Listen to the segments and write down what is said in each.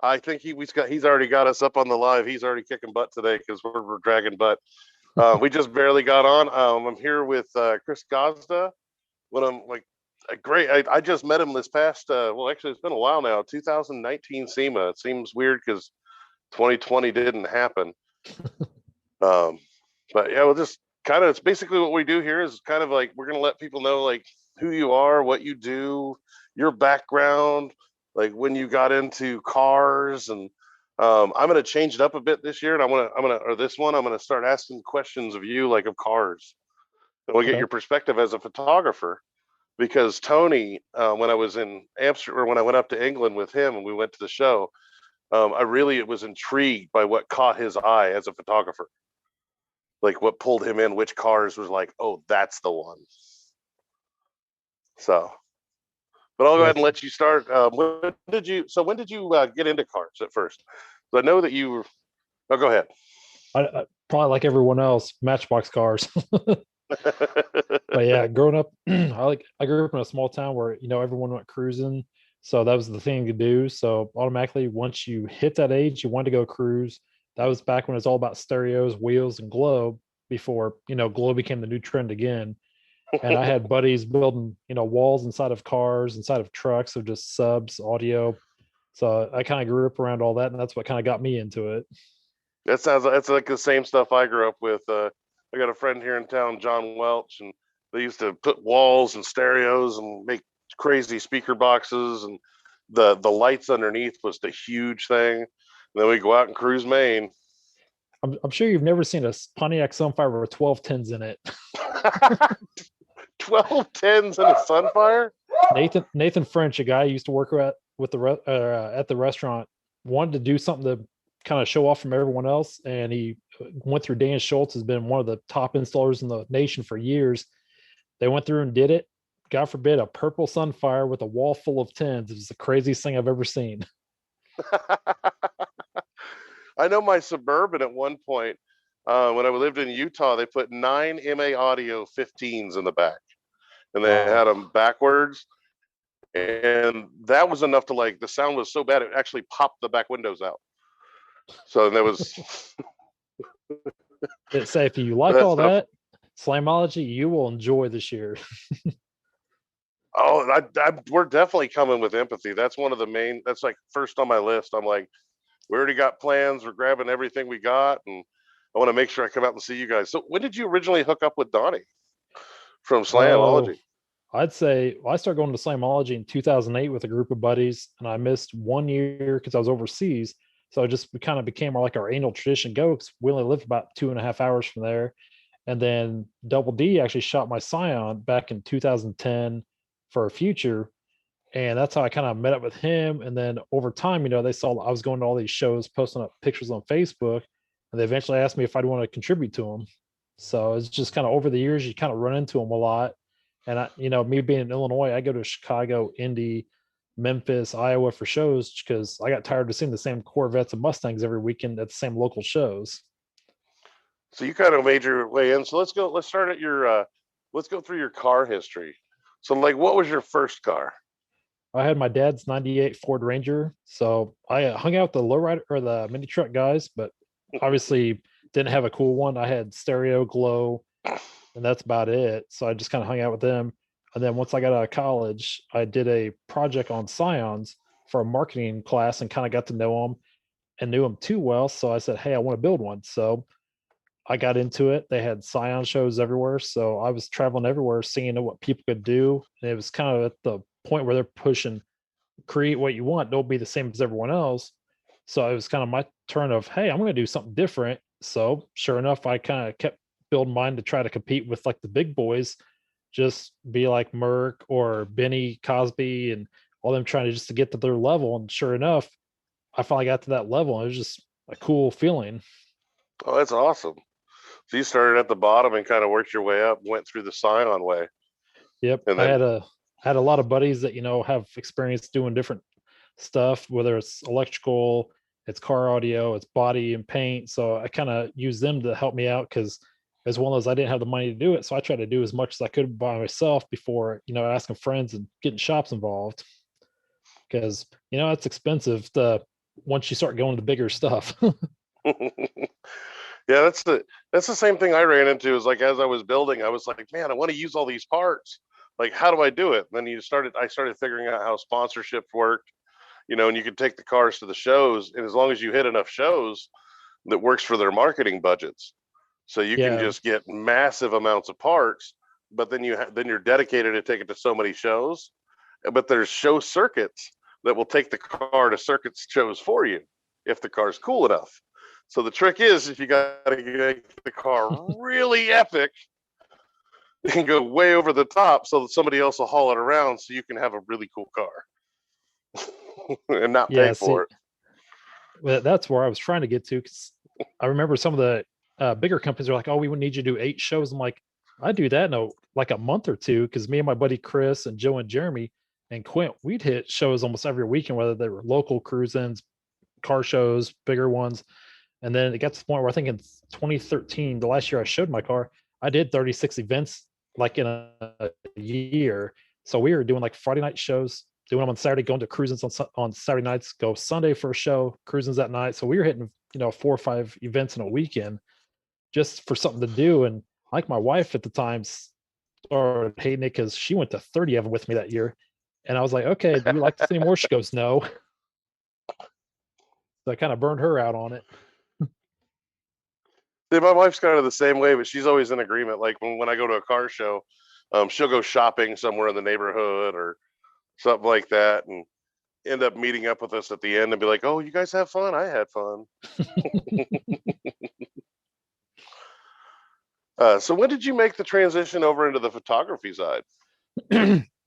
I think he's already got us up on the live. He's already kicking butt today because we're dragging butt. We just barely got on. I'm here with Chris Gosda. When I'm like, great. I just met him this past. Well, actually, it's been a while now. 2019 SEMA. It seems weird because 2020 didn't happen. Um, but yeah, we'll just kind of. It's basically what we do here is kind of like we're gonna let people know like who you are, what you do, your background, like when you got into cars, and I'm gonna change it up a bit this year, and or this one, I'm gonna start asking questions of you like of cars, and we'll get Okay. your perspective as a photographer. Because Tony, when I was in Amsterdam or when I went up to England with him and we went to the show, I really was intrigued by what caught his eye as a photographer. Like what pulled him in, which cars was like, oh, that's the one. So, but I'll go ahead and Yes. let you start. When did you get into cars at first? So I know that you were, oh, go ahead. I probably like everyone else, Matchbox cars. But yeah, growing up, I grew up in a small town where everyone went cruising, so that was the thing to do. So automatically, once you hit that age, you wanted to go cruise. That was back when it was all about stereos, wheels, and glow. Before glow became the new trend again. And I had buddies building walls inside of cars, inside of trucks, of just subs, audio. So I kind of grew up around all that, and that's what kind of got me into it. That's like the same stuff I grew up with. I got a friend here in town, John Welch, and they used to put walls and stereos and make crazy speaker boxes, and the lights underneath was the huge thing. And then we go out and cruise Maine. I'm sure you've never seen a Pontiac Sunfire with 12 tens in it. 12 tens in a Sunfire? Nathan French, a guy I used to work with at the restaurant, wanted to do something to kind of show off from everyone else, and he went through. Dan Schultz has been one of the top installers in the nation for years. They went through and did it. God forbid, a purple Sunfire with a wall full of tens. It was the craziest thing I've ever seen. I know my Suburban at one point, when I lived in Utah, they put 9 MA Audio 15s in the back, and they Wow. had them backwards. And that was enough to like, the sound was so bad, it actually popped the back windows out. So there was Say if you like that all stuff. that Slamology, you will enjoy this year. Oh, we're definitely coming with empathy. That's one of the main. That's like first on my list. I'm like, we already got plans. We're grabbing everything we got, and I want to make sure I come out and see you guys. So, when did you originally hook up with Donnie from Oh, Slamology? I'd say I started going to Slamology in 2008 with a group of buddies, and I missed 1 year because I was overseas. So we kind of became like our annual tradition go because we only lived about 2.5 hours from there. And then Double D actually shot my Scion back in 2010 for a future. And that's how I kind of met up with him. And then over time, they saw I was going to all these shows, posting up pictures on Facebook, and they eventually asked me if I'd want to contribute to them. So it's just kind of over the years, you kind of run into them a lot. And me being in Illinois, I go to Chicago, Indy, Memphis, Iowa for shows because I got tired of seeing the same Corvettes and Mustangs every weekend at the same local shows. So you kind of made your way in. So let's go. Let's start at your. Let's go through your car history. So, like, what was your first car? I had my dad's 98 Ford Ranger. So I hung out with the lowrider or the mini truck guys, but obviously didn't have a cool one. I had stereo glow, and that's about it. So I just kind of hung out with them. And then once I got out of college, I did a project on Scions for a marketing class and kind of got to know them and knew them too well. So I said, hey, I want to build one. So I got into it. They had Scion shows everywhere. So I was traveling everywhere, seeing what people could do. And it was kind of at the point where they're pushing create what you want. Don't be the same as everyone else. So it was kind of my turn of, hey, I'm going to do something different. So sure enough, I kind of kept building mine to try to compete with like the big boys, just be like Merck or Benny Cosby and all them trying to just to get to their level. And sure enough, I finally got to that level. And it was just a cool feeling. Oh, that's awesome. So you started at the bottom and kind of worked your way up, went through the Scion way, Yep. and I then had a lot of buddies that, have experience doing different stuff, whether it's electrical, it's car audio, it's body and paint. So I kind of use them to help me out because as well as I didn't have the money to do it. So I tried to do as much as I could by myself before, asking friends and getting shops involved. Because, it's expensive. once you start going to bigger stuff. Yeah, that's the same thing I ran into. Is like as I was building, I was like, man, I want to use all these parts. Like, how do I do it? And then I started figuring out how sponsorship worked, and you could take the cars to the shows, and as long as you hit enough shows, that works for their marketing budgets. So you can Yeah. just get massive amounts of parts, but then then you're dedicated to take it to so many shows. But there's show circuits that will take the car to circuits shows for you if the car's cool enough. So the trick is if you got to make the car really epic and go way over the top so that somebody else will haul it around so you can have a really cool car and not pay Yeah. for See, it. that's where I was trying to get to, because I remember some of the bigger companies are like, "Oh, we would need you to do 8 shows." I'm like, I do that in like a month or two, because me and my buddy Chris and Joe and Jeremy and Quint, we'd hit shows almost every weekend, whether they were local cruise-ins, car shows, bigger ones. And then it got to the point where I think in 2013, the last year I showed my car, I did 36 events like in a year. So we were doing like Friday night shows, doing them on Saturday, going to cruisins on Saturday nights, go Sunday for a show, cruisins that night. So we were hitting, 4 or 5 events in a weekend just for something to do. And like my wife at the time started hating it because she went to 30 of them with me that year. And I was like, okay, do you like this anymore? She goes, no. So I kind of burned her out on it. Yeah, my wife's kind of the same way, but she's always in agreement. Like when I go to a car show, she'll go shopping somewhere in the neighborhood or something like that, and end up meeting up with us at the end and be like, "Oh, you guys have fun? I had fun." So when did you make the transition over into the photography side?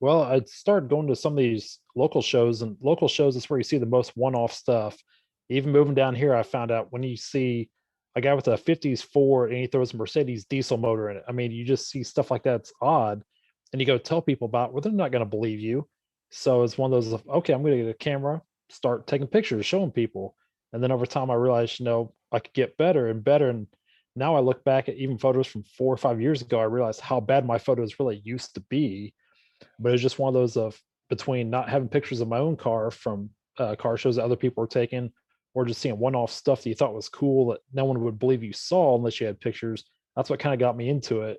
Well, I started going to some of these local shows, and local shows is where you see the most one-off stuff. Even moving down here, I found out when you see a guy with a 50s Ford and he throws a Mercedes diesel motor in it. I mean, you just see stuff like that's odd, and you go tell people about it, well, they're not going to believe you. So it's one of those of, okay, I'm going to get a camera, start taking pictures, showing people. And then over time, I realized, I could get better and better. And now I look back at even photos from 4 or 5 years ago, I realized how bad my photos really used to be. But it's just one of those of between not having pictures of my own car from car shows that other people were taking, or just seeing one-off stuff that you thought was cool that no one would believe you saw unless you had pictures. That's what kind of got me into it.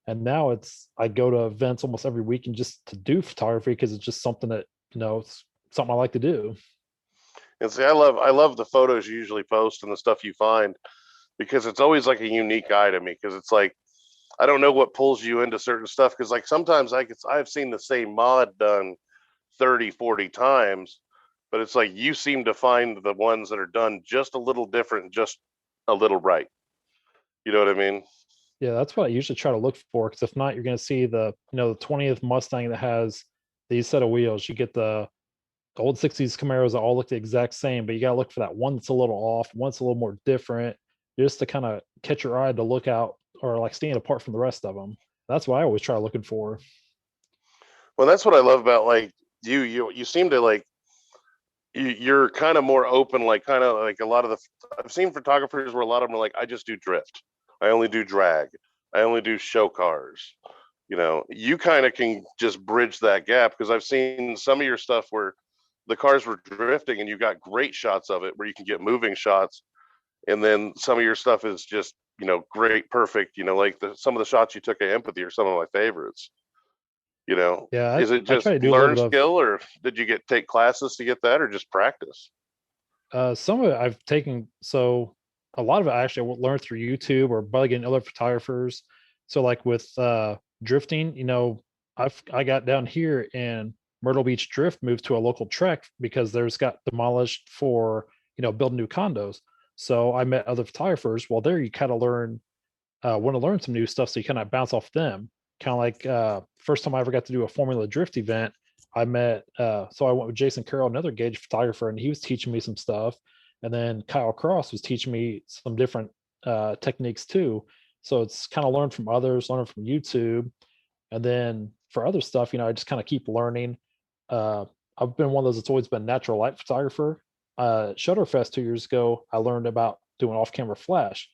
And now I go to events almost every weekend just to do photography, because it's just something that it's something I like to do. And see, I love the photos you usually post and the stuff you find because it's always like a unique eye to me. Because it's like I don't know what pulls you into certain stuff. Because like sometimes I've seen the same mod done 30, 40 times, but it's like you seem to find the ones that are done just a little different, just a little right. You know what I mean? Yeah, that's what I usually try to look for. Because if not, you're going to see the 20th Mustang that has these set of wheels. You get the old 60s Camaros that all look the exact same, but you got to look for that one that's a little off, one's a little more different, just to kind of catch your eye to look out or like stand apart from the rest of them. That's what I always try looking for. Well, that's what I love about like you seem to like you're kind of more open, like kind of like a lot of the I've seen photographers where a lot of them are like, I just do drift, I only do drag, I only do show cars. You kind of can just bridge that gap because I've seen some of your stuff where the cars were drifting and you got great shots of it where you can get moving shots, and then some of your stuff is just great, perfect. Like some of the shots you took at Empathy are some of my favorites. Yeah, Is it I try just to do a little learn bit of skill, or did you take classes to get that, or just practice? some of it I've taken. So a lot of it I actually learned through YouTube or bugging other photographers. So like with drifting, I got down here and Myrtle Beach Drift moved to a local trek because there's got demolished for building new condos. So I met other photographers. Well, there you kind of want to learn some new stuff, so you kind of bounce off them. Kind of like first time I ever got to do a Formula Drift event, I met so I went with Jason Carroll, another gauge photographer, and he was teaching me some stuff. And then Kyle Cross was teaching me some different techniques too. So it's kind of learn from others, learn from YouTube. And then for other stuff, I just kind of keep learning. Uh, I've been one of those that's always been natural light photographer. Shutterfest 2 years ago, I learned about doing off-camera flash.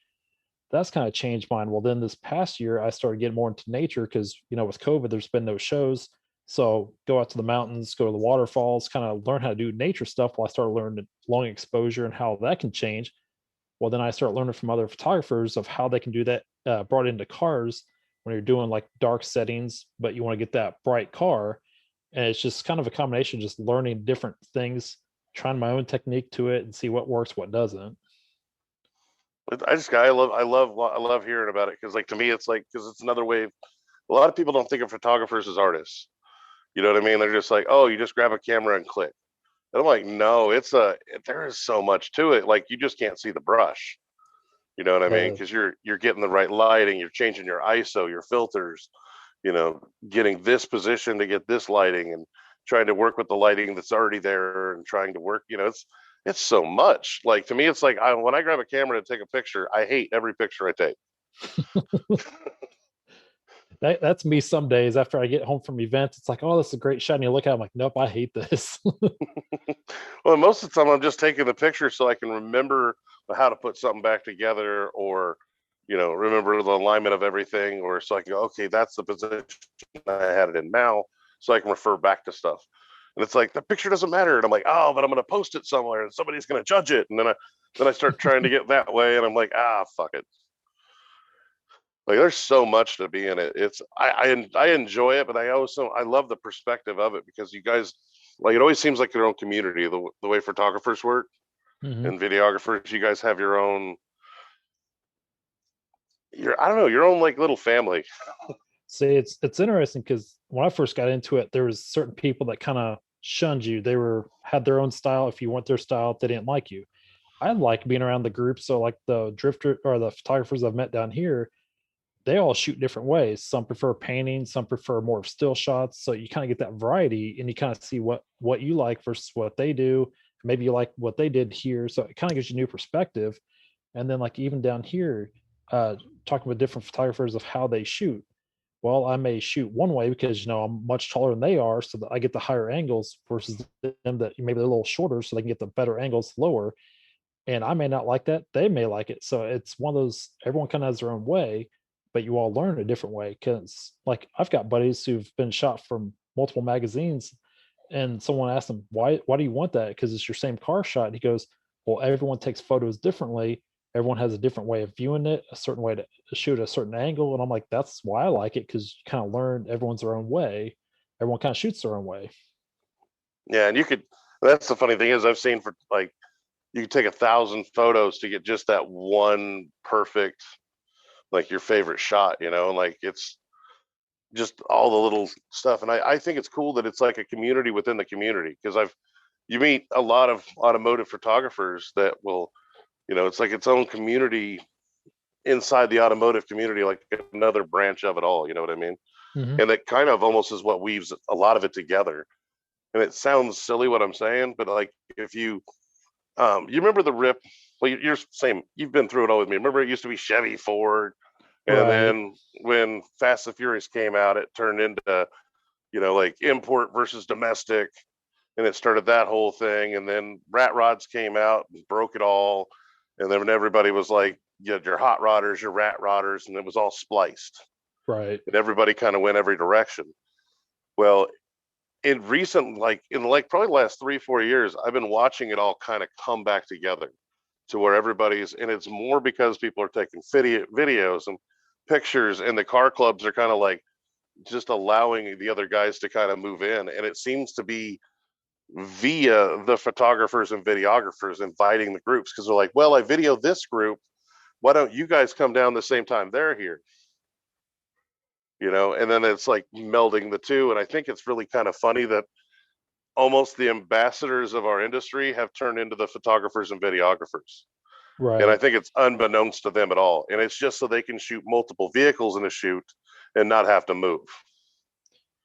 That's kind of changed mine. Well, then this past year, I started getting more into nature because, with COVID, there's been no shows. So go out to the mountains, go to the waterfalls, kind of learn how to do nature stuff. While I started learning long exposure and how that can change. Well, then I start learning from other photographers of how they can do that, brought into cars when you're doing like dark settings, but you want to get that bright car. And it's just kind of a combination, just learning different things, trying my own technique to it and see what works, what doesn't. I love hearing about it, because like to me it's like, because it's another way. A lot of people don't think of photographers as artists. You know what I mean? They're just like, oh, you just grab a camera and click. And I'm like, no, there is so much to it. Like you just can't see the brush. You know what I mean? Uh, Because you're getting the right lighting, you're changing your ISO, your filters, getting this position to get this lighting, and trying to work with the lighting that's already there, and trying to work. It's so much. Like to me, it's like when I grab a camera to take a picture, I hate every picture I take. that's me some days after I get home from events. It's like, oh, this is a great shot. And you look at it, I'm like, nope, I hate this. Well, most of the time I'm just taking the picture so I can remember how to put something back together, or remember the alignment of everything, or so I can go, okay, that's the position I had it in now, so I can refer back to stuff. And it's like the picture doesn't matter, and I'm like, oh, but I'm going to post it somewhere, and somebody's going to judge it, and then I start trying to get that way, and I'm like, fuck it. Like there's so much to be in it. I enjoy it, but I love the perspective of it, because you guys, like, it always seems like your own community, the way photographers work Mhm. and videographers. You guys have your own, I don't know, your own like little family. See, it's interesting because when I first got into it, there was certain people that kind of shunned you. They had their own style. If you weren't their style, they didn't like you. I like being around the group. So like the drifter or the photographers I've met down here, they all shoot different ways. Some prefer painting, some prefer more of still shots. So you kind of get that variety and you kind of see what you like versus what they do. Maybe you like what they did here. So it kind of gives you new perspective. And then like even down here, talking with different photographers of how they shoot. Well, I may shoot one way because I'm much taller than they are, so that I get the higher angles versus them that maybe they're a little shorter, so they can get the better angles lower. And I may not like that; they may like it. So it's one of those. Everyone kind of has their own way, but you all learn a different way. Because like I've got buddies who've been shot from multiple magazines, and someone asked him why do you want that? Because it's your same car shot. And he goes, well, everyone takes photos differently. Everyone has a different way of viewing it, a certain way to shoot a certain angle. And I'm like, that's why I like it, because you kind of learn everyone's their own way. Everyone kind of shoots their own way. Yeah, and you could. That's the funny thing is, I've seen, for like, you could take 1,000 photos to get just that one perfect, like your favorite shot. Like it's just all the little stuff. And I think it's cool that it's like a community within the community, because you meet a lot of automotive photographers that will, it's like its own community inside the automotive community, like another branch of it all. You know what I mean? Hmm. And that kind of almost is what weaves a lot of it together. And it sounds silly what I'm saying, but like if you remember the rip, well, you're same, you've been through it all with me. Remember, it used to be Chevy, Ford, and Right. then when Fast and Furious came out, it turned into, like import versus domestic, and it started that whole thing. And then rat rods came out and broke it all. And then everybody was like, you had your hot rodders, your rat rodders, and it was all spliced. Right. And everybody kind of went every direction. Well, in probably the last 3-4 years, I've been watching it all kind of come back together, to where and it's more because people are taking videos and pictures, and the car clubs are kind of like just allowing the other guys to kind of move in. And it seems to be via the photographers and videographers inviting the groups, because they're like, well, I video this group, why don't you guys come down the same time they're here? And then it's like melding the two. And I think it's really kind of funny that almost the ambassadors of our industry have turned into the photographers and videographers. And I Right. think it's unbeknownst to them at all. And it's just so they can shoot multiple vehicles in a shoot and not have to move.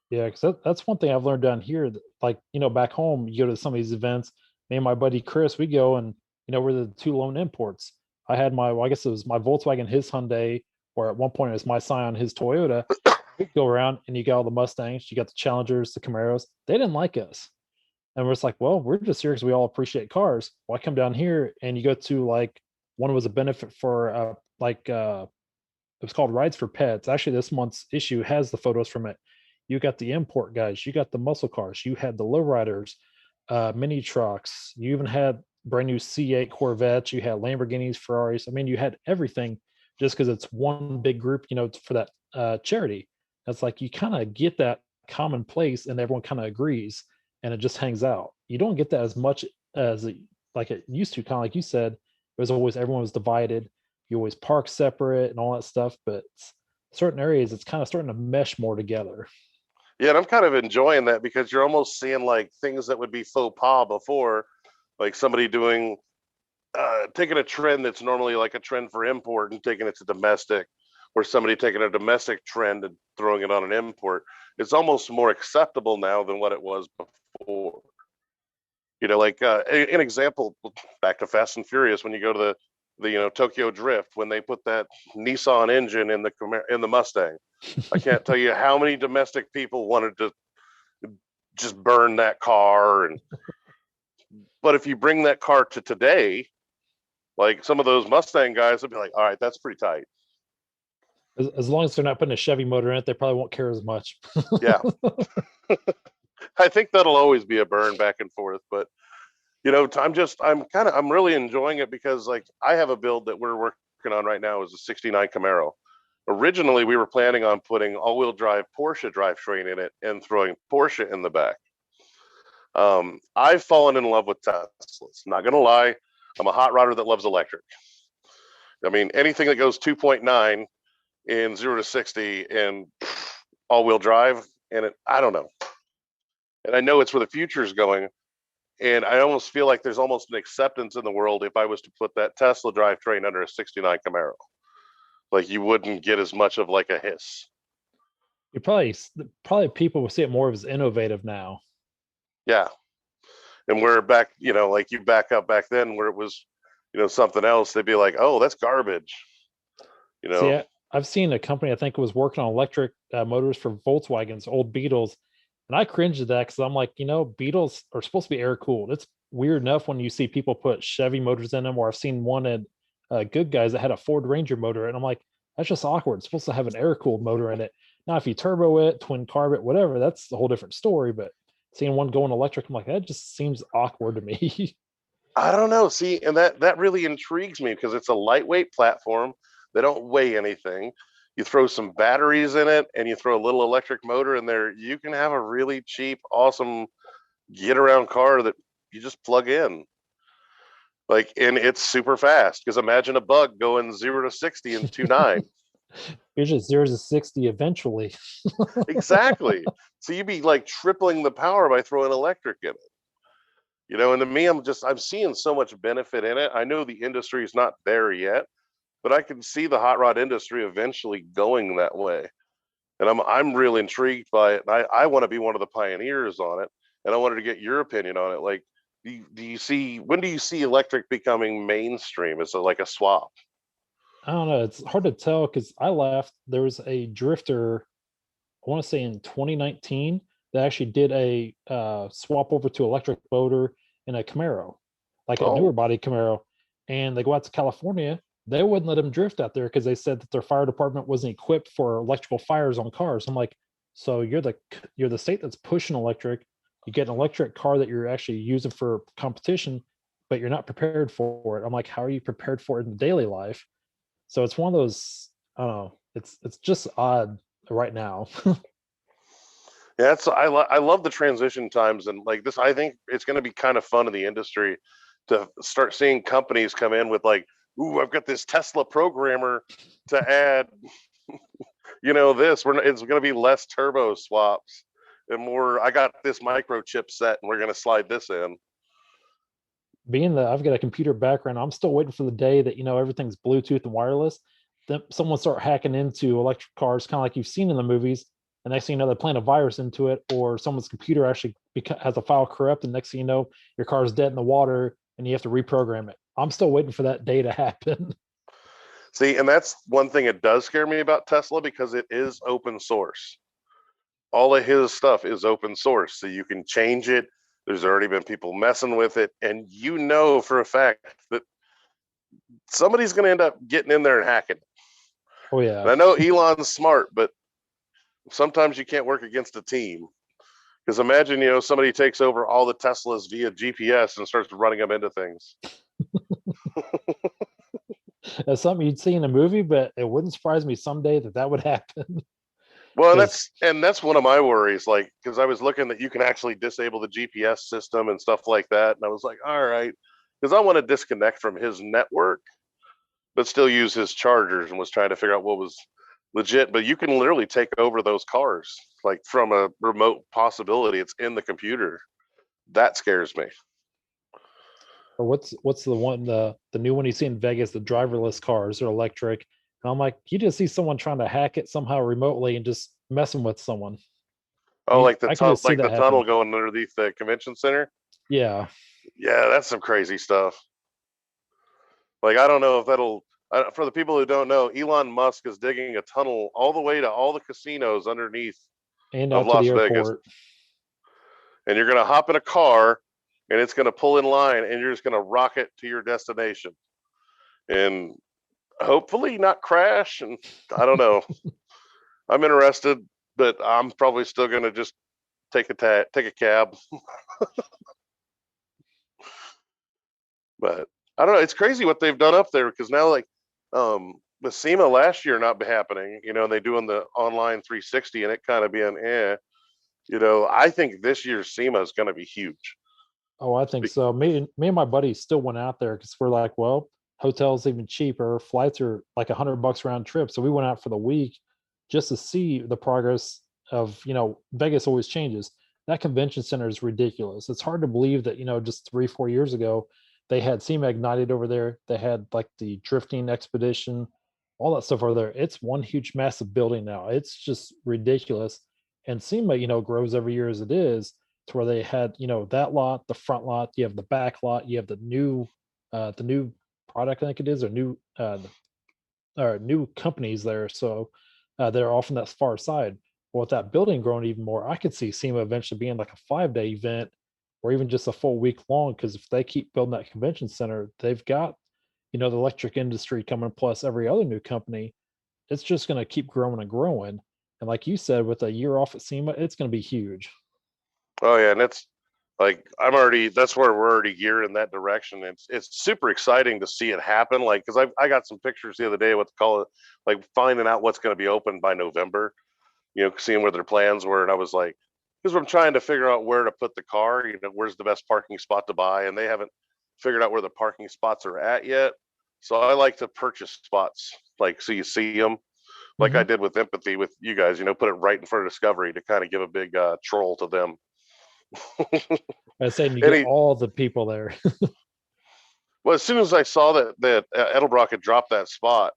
Yeah, because that's one thing I've learned down here. Like, back home, you go to some of these events. Me and my buddy Chris, we go and we're the two lone imports. I had well, I guess it was my Volkswagen, his Hyundai, or at one point it was my Scion, his Toyota. We go around and you got all the Mustangs, you got the Challengers, the Camaros. They didn't like us, and we're just like, well, we're just here because we all appreciate cars. Well, I come down here and you go to like one was a benefit for it was called Rides for Pets. Actually, this month's issue has the photos from it. You got the import guys, you got the muscle cars, you had the lowriders, mini trucks, you even had brand new C8 Corvettes, you had Lamborghinis, Ferraris. I mean, you had everything just because it's one big group, for that charity. It's like you kind of get that commonplace and everyone kind of agrees and it just hangs out. You don't get that as much as like it used to, kind of like you said. It was always everyone was divided. You always park separate and all that stuff, but certain areas it's kind of starting to mesh more together. Yeah, and I'm kind of enjoying that because you're almost seeing like things that would be faux pas before, like somebody doing taking a trend that's normally like a trend for import and taking it to domestic, or somebody taking a domestic trend and throwing it on an import. It's almost more acceptable now than what it was before. Like an example, back to Fast and Furious, when you go to the Tokyo Drift, when they put that Nissan engine in the Mustang. I can't tell you how many domestic people wanted to just burn that car. But if you bring that car to today, like some of those Mustang guys would be like, all right, that's pretty tight. As long as they're not putting a Chevy motor in it, they probably won't care as much. Yeah. I think that'll always be a burn back and forth, but I'm really enjoying it because like I have a build that we're working on right now is a 69 Camaro. Originally, we were planning on putting all-wheel drive Porsche drivetrain in it and throwing Porsche in the back. I've fallen in love with Teslas. Not gonna lie, I'm a hot rodder that loves electric. I mean, anything that goes 2.9 in 0 to 60 and all-wheel drive, and I don't know. And I know it's where the future is going. And I almost feel like there's almost an acceptance in the world if I was to put that Tesla drivetrain under a 69 Camaro. Like you wouldn't get as much of like a hiss. You probably people will see it more as innovative now. Yeah. And we're back, like you back up back then where it was, something else, they'd be like, oh, that's garbage. See, I've seen a company I think was working on electric motors for Volkswagens, old Beetles, and I cringe at that because I'm like, Beetles are supposed to be air cooled. It's weird enough when you see people put Chevy motors in them, or I've seen one at Good Guys that had a Ford Ranger motor, and I'm like, that's just awkward. It's supposed to have an air cooled motor in it. Now, if you turbo it, twin carb it, whatever, that's a whole different story. But seeing one going electric, I'm like, that just seems awkward to me. I don't know. See, and that really intrigues me because it's a lightweight platform. They don't weigh anything. You throw some batteries in it and you throw a little electric motor in there, you can have a really cheap, awesome get around car that you just plug in. Like, and it's super fast because imagine a bug going 0 to 60 in 2.9. You're just 0 to 60 eventually. Exactly. So you'd be like tripling the power by throwing electric in it. And to me, I'm seeing so much benefit in it. I know the industry is not there yet, but I can see the hot rod industry eventually going that way. And I'm really intrigued by it. And I want to be one of the pioneers on it. And I wanted to get your opinion on it. Like, when do you see electric becoming mainstream? Is it like a swap? I don't know. It's hard to tell because I left. There was a drifter, I want to say in 2019, that actually did a swap over to electric motor in a Camaro, like a newer Oh, body Camaro. And they go out to California. They wouldn't let them drift out there because they said that their fire department wasn't equipped for electrical fires on cars. I'm like, so you're the state that's pushing electric. You get an electric car that you're actually using for competition, but you're not prepared for it. I'm like, how are you prepared for it in daily life? So it's one of those. I don't know. It's just odd right now. yeah. I love the transition times and like this. I think it's going to be kind of fun in the industry to start seeing companies come in with like, ooh, I've got this Tesla programmer to add. It's going to be less turbo swaps and more. I got this microchip set, and we're going to slide this in. Being that I've got a computer background, I'm still waiting for the day that everything's Bluetooth and wireless. Then someone start hacking into electric cars, kind of like you've seen in the movies. And next thing you know, they're playing a virus into it, or someone's computer actually has a file corrupt, and next thing you know, your car's dead in the water, and you have to reprogram it. I'm still waiting for that day to happen. See, and that's one thing that does scare me about Tesla because it is open source. All of his stuff is open source, so you can change it. There's already been people messing with it, and for a fact that somebody's going to end up getting in there and hacking it. Oh And yeah, I know Elon's smart, but sometimes you can't work against a team. Because imagine, somebody takes over all the Teslas via GPS and starts running them into things. That's something you'd see in a movie, but it wouldn't surprise me someday that would happen. Well, and 'Cause- that's one of my worries, like, because I was looking that you can actually disable the GPS system and stuff like that, and I was like, all right, because I want to disconnect from his network, but still use his chargers, and was trying to figure out what was legit. But you can literally take over those cars, like from a remote possibility. It's in the computer. That scares me. or what's the one the new one you see in Vegas, the driverless cars are electric. And I'm like, you just see someone trying to hack it somehow remotely and just messing with someone. Oh, like I can just see like the that tunnel happen. going underneath the convention center. Yeah. Yeah, that's some crazy stuff. Like, I don't know if that'll. For the people who don't know, Elon Musk is digging a tunnel all the way to all the casinos underneath And of out to the Las Vegas, airport. and you're gonna hop in a car, and it's gonna pull in line, and you're just gonna rocket to your destination, and hopefully not crash. And I don't know. I'm interested, but I'm probably still gonna just take a cab. But I don't know. It's crazy what they've done up there, because now, like, with SEMA last year not happening, and they doing the online 360 and it kind of being I think this year's SEMA is going to be huge. Oh, I think so. Me and my buddy still went out there because we're like, well, hotels even cheaper, flights are like $100 round trip. So we went out for the week just to see the progress of, Vegas always changes. That convention center is ridiculous. It's hard to believe that, just 3, 4 years ago, they had SEMA Ignited over there. They had like the drifting expedition, all that stuff over there. It's one huge massive building now. It's just ridiculous. And SEMA, grows every year as it is, to where they had, that lot, the front lot, you have the back lot, you have the new product, I think it is, or new companies there. So they're off on that far side. Well, with that building growing even more, I could see SEMA eventually being like a 5 day event or even just a full week long. Because if they keep building that convention center, they've got, the electric industry coming plus every other new company. It's just going to keep growing and growing. And like you said, with a year off at SEMA, it's going to be huge. Oh yeah, and it's like that's where we're already geared in that direction. It's super exciting to see it happen. Like, because I got some pictures the other day, what to call it, like finding out what's going to be open by November. Seeing where their plans were, and I was like, because I'm trying to figure out where to put the car. Where's the best parking spot to buy, and they haven't figured out where the parking spots are at yet. So I like to purchase spots, like, so you see them, like I Mhm. did with Empathy with you guys. Put it right in front of Discovery to kind of give a big troll to them. I said you And get he, all the people there. well, as soon as I saw that Edelbrock had dropped that spot,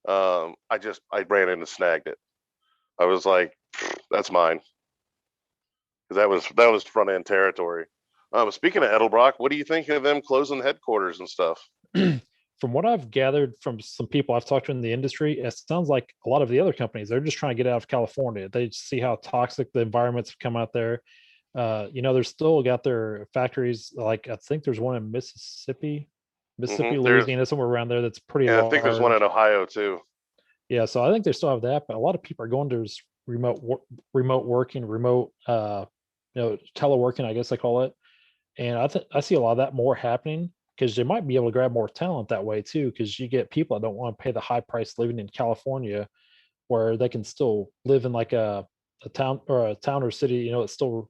I ran in and snagged it. I was like, that's mine, because that was front end territory. Speaking of Edelbrock, what do you think of them closing headquarters and stuff? From what I've gathered from some people I've talked to in the industry, it sounds like a lot of the other companies, they're just trying to get out of California. They see how toxic the environments have come out there. They're still got their factories. Like I think there's one in Mississippi, There's, Louisiana, somewhere around there that's pretty and I think there's one in large. Ohio too. Yeah, so I think they still have that, but a lot of people are going to remote working, teleworking, I guess they call it. And I see a lot of that more happening because they might be able to grab more talent that way too. Because you get people that don't want to pay the high price living in California, where they can still live in like a town or city, it's still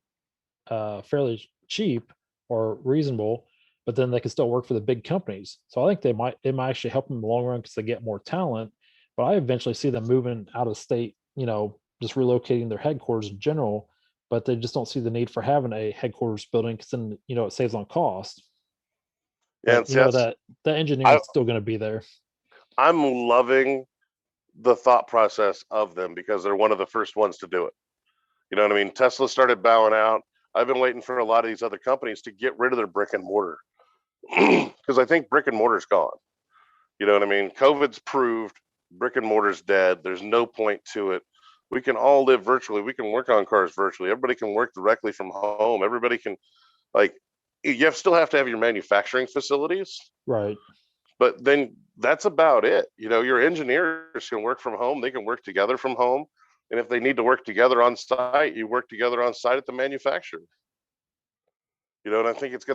fairly cheap or reasonable, but then they can still work for the big companies. So I think it might actually help them in the long run because they get more talent. But I eventually see them moving out of state, just relocating their headquarters in general. But they just don't see the need for having a headquarters building because then it saves on cost. Yeah, But and see, that's that engineering I is still going to be there. I'm loving the thought process of them, because they're one of the first ones to do it. You know what I mean? Tesla started bowing out. I've been waiting for a lot of these other companies to get rid of their brick and mortar, because I think brick and mortar's gone. You know what I mean? COVID's proved brick and mortar's dead. There's no point to it. We can all live virtually. We can work on cars virtually. Everybody can work directly from home. Everybody can, like, still have to have your manufacturing facilities, Right. but then that's about it. Your engineers can work from home. They can work together from home. And if they need to work together on site, you work together on site at the manufacturer. You know, and I think it's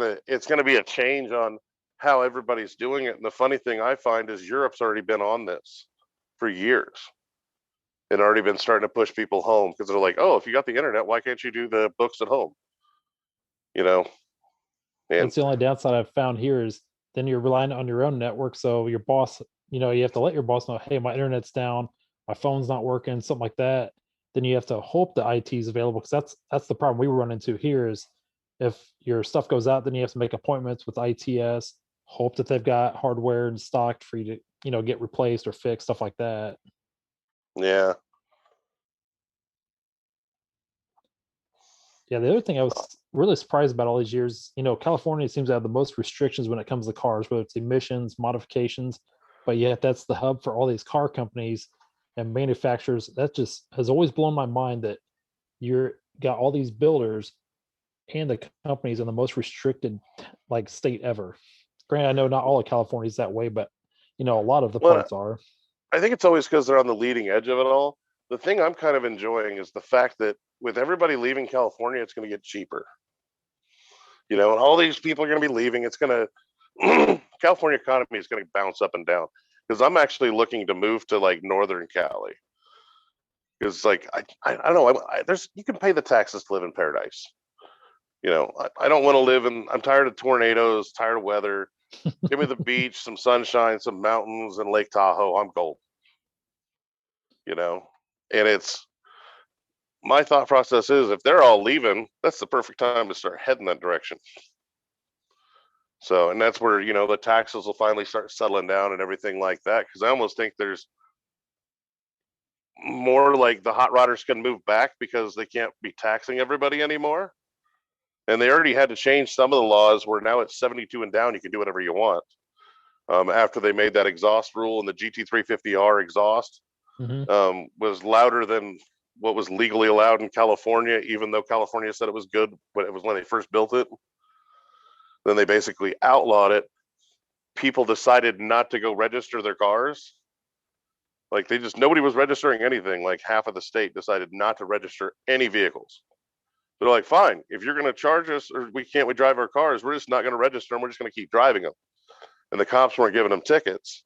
gonna be a change on how everybody's doing it. And the funny thing I find is Europe's already been on this for years and already been starting to push people home because they're like, oh, if you got the internet, why can't you do the books at home? You know, and That's the only downside I've found here is then you're relying on your own network. So your boss, you have to let your boss know, hey, my internet's down, my phone's not working, something like that. Then you have to hope the IT is available because that's the problem we run into here is if your stuff goes out, then you have to make appointments with ITS, hope that they've got hardware in stock for you to, get replaced or fixed, stuff like that. yeah, Yeah, the other thing I was really surprised about all these years, California seems to have the most restrictions when it comes to cars, whether it's emissions, modifications, but yet that's the hub for all these car companies and manufacturers. That just has always blown my mind that you're got all these builders and the companies in the most restricted like state ever. Granted, I know not all of California is that way, but a lot of the well, parts are. I think it's always because they're on the leading edge of it all. The thing I'm kind of enjoying is the fact that with everybody leaving California, it's going to get cheaper. You know, and all these people are going to be leaving. It's going to California economy is going to bounce up and down because I'm actually looking to move to like Northern Cali because like I don't know there's you can pay the taxes to live in paradise. You know, I don't want to live in. I'm tired of tornadoes, tired of weather. Give me the beach, some sunshine, some mountains, and Lake Tahoe. I'm gold. You know, and it's my thought process is if they're all leaving, that's the perfect time to start heading that direction. So, and that's where, the taxes will finally start settling down and everything like that. Cause I almost think there's more like the hot rodders can move back because they can't be taxing everybody anymore. And they already had to change some of the laws where now it's 72 and down, you can do whatever you want. After they made that exhaust rule and the GT350R exhaust Mhm. was louder than what was legally allowed in California, even though California said it was good when it was when they first built it. Then they basically outlawed it. People decided not to go register their cars. Like nobody was registering anything. Like half of the state decided not to register any vehicles. They're like, fine, if you're going to charge us or we drive our cars, we're just not going to register them. We're just going to keep driving them. And the cops weren't giving them tickets.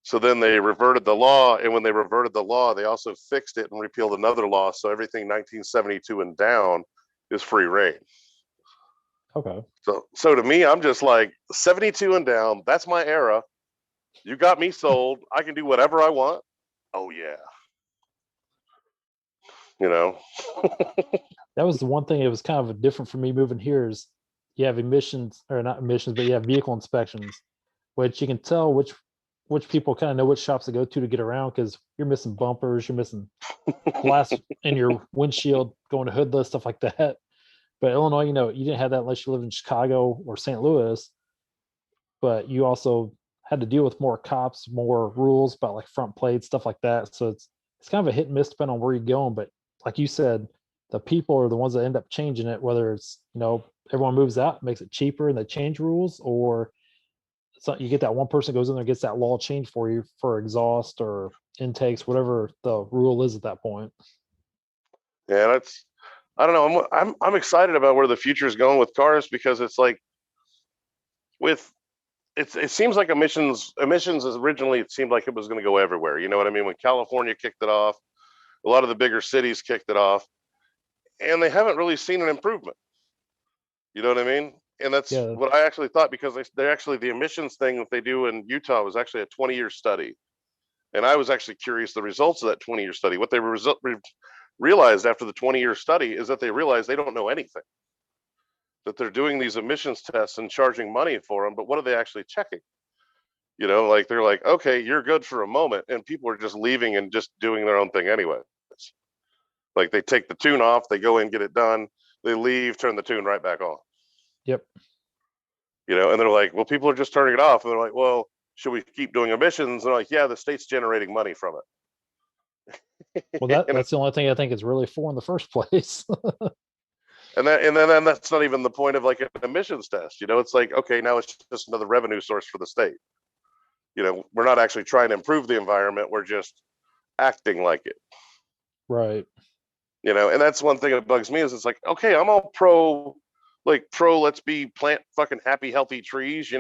So then they reverted the law. And when they reverted the law, they also fixed it and repealed another law. So everything 1972 and down is free reign. Okay. So to me, I'm just like 72 and down. That's my era. You got me sold. I can do whatever I want. Oh yeah. You know. That was the one thing. It was kind of different for me moving here is you have emissions or not emissions, but you have vehicle inspections, which you can tell which people kind of know which shops to go to get around because you're missing bumpers, you're missing glass in your windshield, going to hoodless, stuff like that. But Illinois, you didn't have that unless you lived in Chicago or St. Louis. But you also had to deal with more cops, more rules about like front plates, stuff like that. So it's kind of a hit and miss depending on where you're going. But like you said, the people are the ones that end up changing it, whether it's, everyone moves out, makes it cheaper and they change rules, or so you get that one person goes in there, gets that law changed for you for exhaust or intakes, whatever the rule is at that point. Yeah, that's I don't know. I'm excited about where the future is going with cars because it's like with it seems like emissions is originally it seemed like it was going to go everywhere. You know what I mean? When California kicked it off, a lot of the bigger cities kicked it off, and they haven't really seen an improvement. You know what I mean? And that's Yeah. what I actually thought because they're actually the emissions thing that they do in Utah was actually a 20-year study. And I was actually curious the results of that 20-year study. What they realized after the 20-year study is that they realized they don't know anything. That they're doing these emissions tests and charging money for them, but what are they actually checking? Like they're like, okay, you're good for a moment, and people are just leaving and just doing their own thing anyway. Like they take the tune off, they go in, get it done, they leave, turn the tune right back on. Yep. And they're like, well, people are just turning it off, and they're like, well, should we keep doing emissions? And they're like, yeah, the state's generating money from it. Well, and that's the only thing I think it's really for in the first place. then that's not even the point of like an emissions test. It's like, okay, now it's just another revenue source for the state. We're not actually trying to improve the environment. We're just acting like it. Right. And that's one thing that bugs me is it's like, okay, I'm all pro, let's be plant fucking happy, healthy trees,